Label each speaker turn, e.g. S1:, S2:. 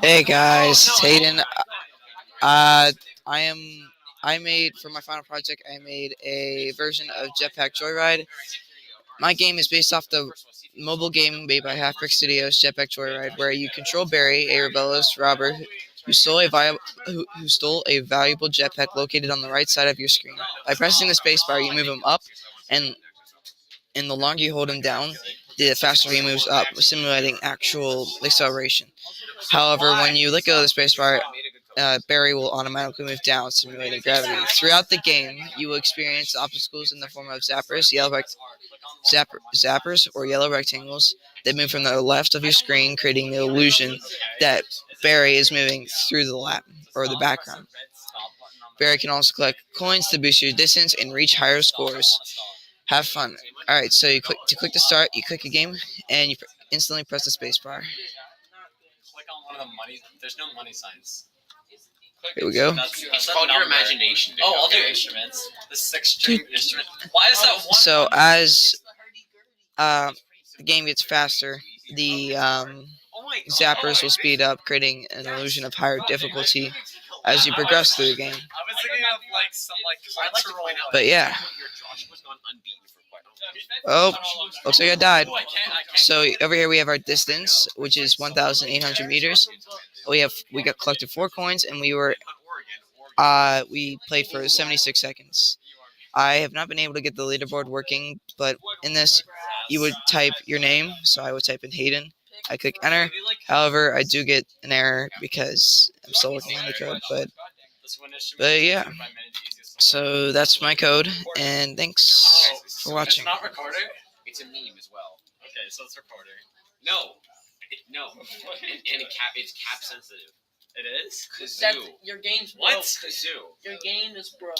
S1: Hey guys, it's Hayden. Uh, I am. I made for my final project. I made a version of Jetpack Joyride. My game is based off the mobile game made by Half Brick Studios, Jetpack Joyride, where you control Barry, a rebellious robber who stole a valuable jetpack located on the right side of your screen. By pressing the spacebar, you move him up, and the longer you hold him down, the faster he moves up, simulating actual acceleration. However, when you let go of the spacebar, Barry will automatically move down, simulating gravity. Throughout the game, you will experience obstacles in the form of zappers or yellow rectangles that move from the left of your screen, creating the illusion that Barry is moving through the lap or the background. Barry can also collect coins to boost your distance and reach higher scores. Have fun. All right, so to click to start, you click a game and you instantly press the spacebar.
S2: Click on one of the money. There's no money signs.
S1: Here we go.
S2: It's called your imagination. Dude. Oh, I'll do instruments. The 6-string instrument. Why is that one?
S1: So as the game gets faster, the zappers will speed up, creating an illusion of higher difficulty as you progress through the game.
S2: I was thinking of some cultural.
S1: But yeah. Oh, looks like I died. So over here we have our distance, which is 1,800 meters. We got collected 4 coins, and we played for 76 seconds. I have not been able to get the leaderboard working, but in this, you would type your name. So I would type in Hayden. I click enter. However, I do get an error because I'm still working on the code. But yeah. So that's my code, and thanks for watching.
S2: It's not recording. It's a meme as well. Okay, so it's recording. No, and it's cap sensitive. It is. Kazoo.
S3: Your game's broke.
S2: What? Kazoo.
S3: Your game is broke.